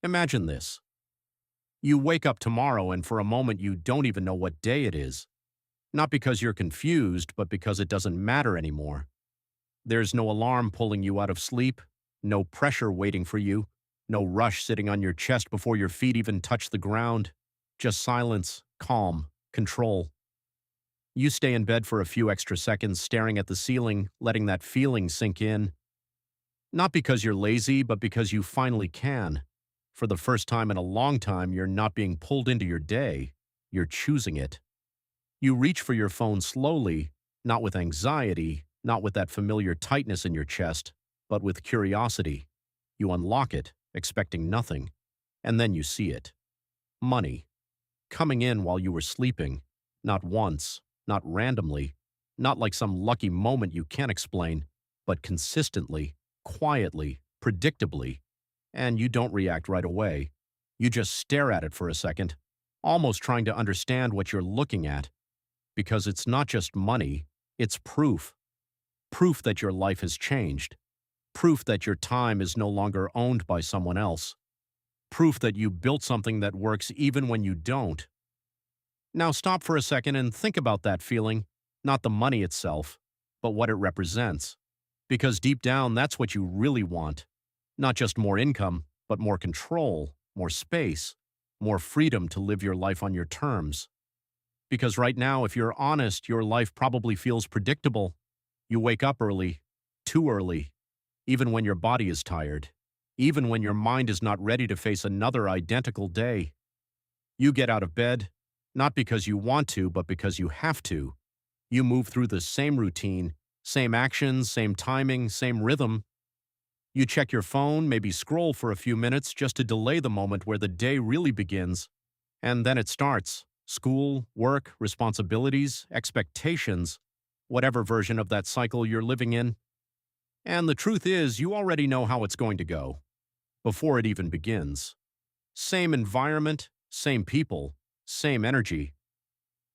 Imagine this. You wake up tomorrow and for a moment you don't even know what day it is. Not because you're confused, but because it doesn't matter anymore. There's no alarm pulling you out of sleep, no pressure waiting for you, no rush sitting on your chest before your feet even touch the ground. Just silence, calm, control. You stay in bed for a few extra seconds staring at the ceiling, letting that feeling sink in. Not because you're lazy, but because you finally can. For the first time in a long time, you're not being pulled into your day. You're choosing it. You reach for your phone slowly, not with anxiety, not with that familiar tightness in your chest, but with curiosity. You unlock it, expecting nothing, and then you see it. Money. Coming in while you were sleeping. Not once, not randomly, not like some lucky moment you can't explain, but consistently, quietly, predictably. And you don't react right away. You just stare at it for a second, almost trying to understand what you're looking at. Because it's not just money, it's proof. Proof that your life has changed. Proof that your time is no longer owned by someone else. Proof that you built something that works even when you don't. Now stop for a second and think about that feeling, not the money itself, but what it represents. Because deep down, that's what you really want. Not just more income, but more control, more space, more freedom to live your life on your terms. Because right now, if you're honest, your life probably feels predictable. You wake up early, too early, even when your body is tired, even when your mind is not ready to face another identical day. You get out of bed, not because you want to, but because you have to. You move through the same routine, same actions, same timing, same rhythm. You check your phone, maybe scroll for a few minutes just to delay the moment where the day really begins. And then it starts. School, work, responsibilities, expectations, whatever version of that cycle you're living in. And the truth is, you already know how it's going to go, before it even begins. Same environment, same people, same energy.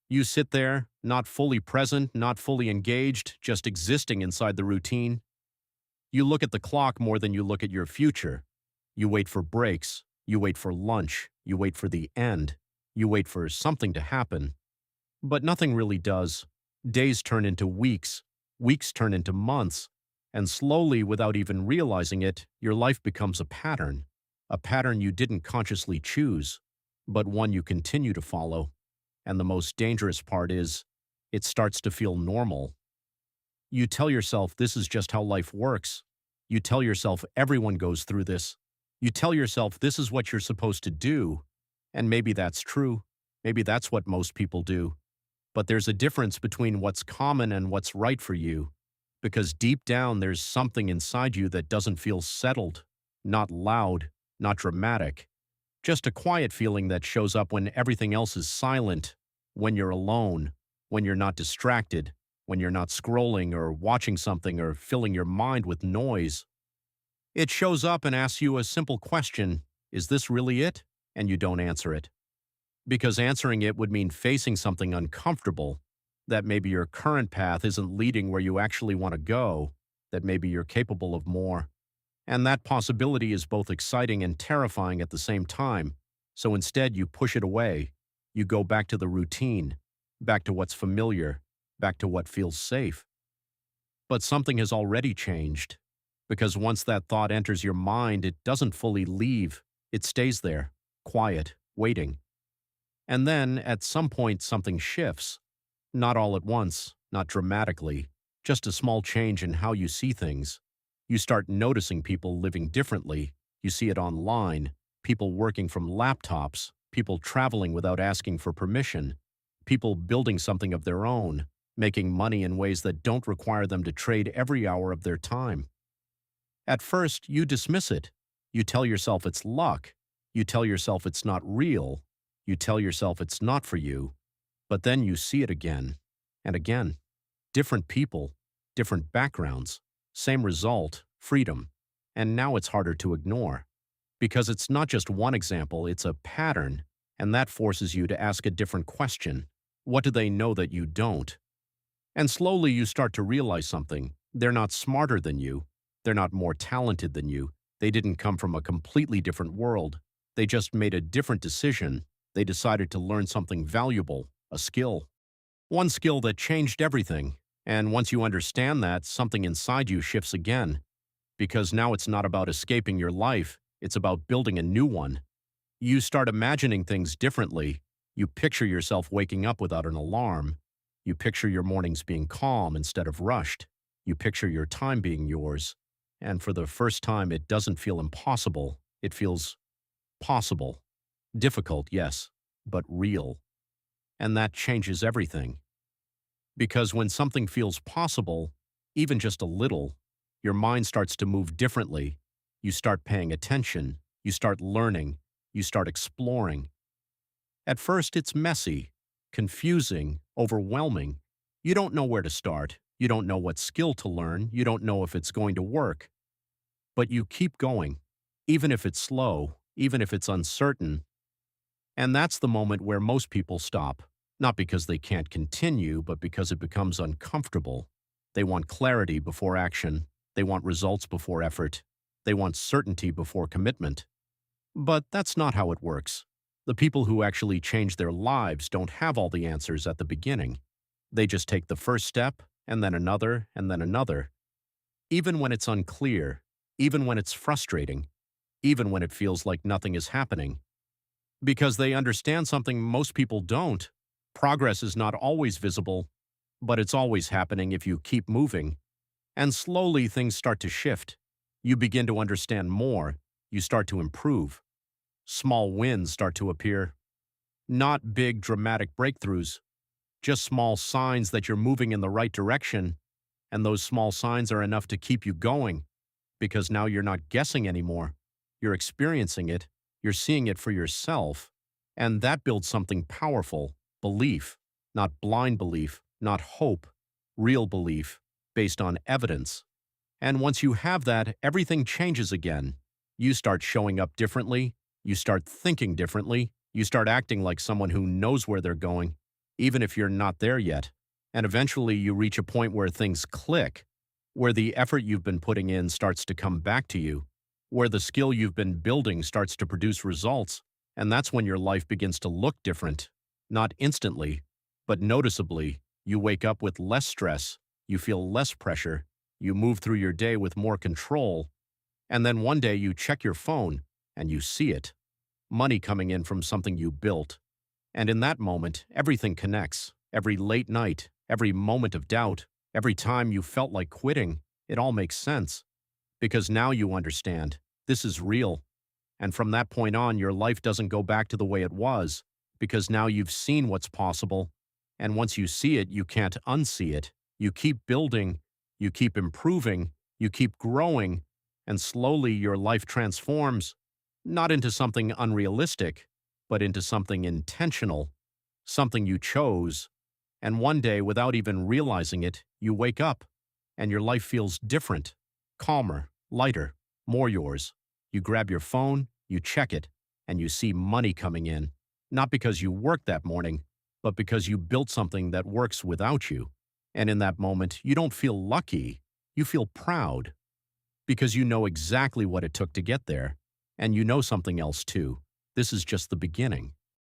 You sit there, not fully present, not fully engaged, just existing inside the routine. You look at the clock more than you look at your future. You wait for breaks, you wait for lunch, you wait for the end. You wait for something to happen. But nothing really does. Days turn into weeks, weeks turn into months, and slowly, without even realizing it, your life becomes a pattern you didn't consciously choose, but one you continue to follow. And the most dangerous part is, it starts to feel normal. You tell yourself this is just how life works. You tell yourself everyone goes through this. You tell yourself this is what you're supposed to do. And maybe that's true. Maybe that's what most people do. But there's a difference between what's common and what's right for you. Because deep down, there's something inside you that doesn't feel settled, not loud, not dramatic. Just a quiet feeling that shows up when everything else is silent, when you're alone, when you're not distracted, when you're not scrolling or watching something or filling your mind with noise. It shows up and asks you a simple question, is this really it? And you don't answer it. Because answering it would mean facing something uncomfortable, that maybe your current path isn't leading where you actually want to go, that maybe you're capable of more. And that possibility is both exciting and terrifying at the same time. So instead, you push it away. You go back to the routine, back to what's familiar, back to what feels safe. But something has already changed. Because once that thought enters your mind, it doesn't fully leave. It stays there, quiet, waiting. And then, at some point, something shifts. Not all at once, not dramatically, just a small change in how you see things. You start noticing people living differently. You see it online, people working from laptops, people traveling without asking for permission, people building something of their own, making money in ways that don't require them to trade every hour of their time. At first, you dismiss it. You tell yourself it's luck. You tell yourself it's not real. You tell yourself it's not for you. But then you see it again and again. Different people, different backgrounds, same result, freedom. And now it's harder to ignore. Because it's not just one example, it's a pattern. And that forces you to ask a different question. What do they know that you don't? And slowly you start to realize something. They're not smarter than you. They're not more talented than you. They didn't come from a completely different world. They just made a different decision. They decided to learn something valuable, a skill. One skill that changed everything. And once you understand that, something inside you shifts again. Because now it's not about escaping your life, it's about building a new one. You start imagining things differently. You picture yourself waking up without an alarm. You picture your mornings being calm instead of rushed. You picture your time being yours. And for the first time, it doesn't feel impossible. It feels possible. Difficult, yes, but real. And that changes everything. Because when something feels possible, even just a little, your mind starts to move differently. You start paying attention. You start learning. You start exploring. At first, it's messy, confusing, overwhelming. You don't know where to start. You don't know what skill to learn. You don't know if it's going to work. But you keep going, even if it's slow, even if it's uncertain. And that's the moment where most people stop, not because they can't continue, but because it becomes uncomfortable. They want clarity before action. They want results before effort. They want certainty before commitment. But that's not how it works. The people who actually change their lives don't have all the answers at the beginning. They just take the first step, and then another, and then another. Even when it's unclear, even when it's frustrating, even when it feels like nothing is happening. Because they understand something most people don't. Progress is not always visible, but it's always happening if you keep moving. And slowly things start to shift. You begin to understand more. You start to improve. Small wins start to appear. Not big dramatic breakthroughs, just small signs that you're moving in the right direction. And those small signs are enough to keep you going, because now you're not guessing anymore. You're experiencing it. You're seeing it for yourself. And that builds something powerful, belief, not blind belief, not hope, real belief, based on evidence. And once you have that, everything changes again. You start showing up differently. You start thinking differently. You start acting like someone who knows where they're going, even if you're not there yet. And eventually you reach a point where things click, where the effort you've been putting in starts to come back to you, where the skill you've been building starts to produce results. And that's when your life begins to look different. Not instantly, but noticeably. You wake up with less stress. You feel less pressure. You move through your day with more control. And then one day you check your phone and you see it. Money coming in from something you built. And in that moment, everything connects. Every late night, every moment of doubt, every time you felt like quitting, it all makes sense. Because now you understand. This is real. And from that point on, your life doesn't go back to the way it was, because now you've seen what's possible. And once you see it, you can't unsee it. You keep building, you keep improving, you keep growing, and slowly your life transforms, not into something unrealistic, but into something intentional, something you chose. And one day, without even realizing it, you wake up, and your life feels different, calmer, lighter, more yours. You grab your phone, you check it, and you see money coming in, not because you worked that morning, but because you built something that works without you. And in that moment, you don't feel lucky, you feel proud, because you know exactly what it took to get there. And you know something else too. This is just the beginning.